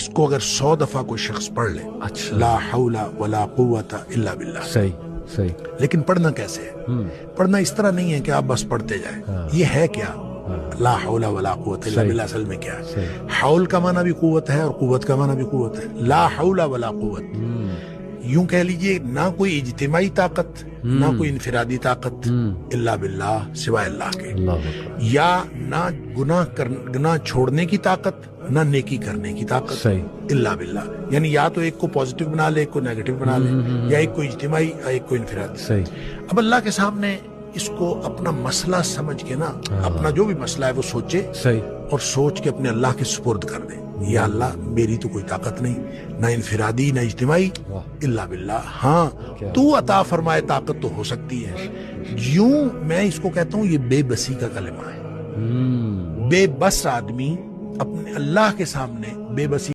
اس کو اگر 100 دفعہ کوئی شخص پڑھ لے، اچھا، لا حول ولا قوت الا باللہ، صحیح، لیکن پڑھنا کیسے ہے؟ پڑھنا اس طرح نہیں ہے کہ آپ بس پڑھتے جائیں. یہ ہے کیا؟ لا حول ولا قوت الا باللہ اصل میں کیا ہے؟ حول کا معنی بھی قوت ہے اور قوت کا معنی بھی قوت ہے. لا حول ولا قوت، یوں کہہ لیجئے نہ کوئی اجتماعی طاقت نہ کوئی انفرادی طاقت الا باللہ، سوائے اللہ کے. اللہ اکبر، یا نہ گناہ چھوڑنے کی طاقت نہ نیکی کرنے کی طاقت صحیح، الا باللہ. یعنی یا تو ایک کو پازیٹیو بنا لے، ایک کو نیگیٹو بنا لے، یا ایک کو اجتماعی ایک کو انفرادی. صحیح، اب اللہ کے سامنے اس کو اپنا مسئلہ سمجھ کے نا، اپنا جو بھی مسئلہ ہے وہ سوچے صحیح، اور سوچ کے اپنے اللہ کے سپرد کر دیں. یا اللہ میری تو کوئی طاقت نہیں، نہ انفرادی نہ اجتماعی الا باللہ. ہاں تو عطا فرمائے طاقت تو ہو سکتی ہے. یوں میں اس کو کہتا ہوں یہ بے بسی کا کلمہ ہے. بے بس آدمی اپنے اللہ کے سامنے بے بسی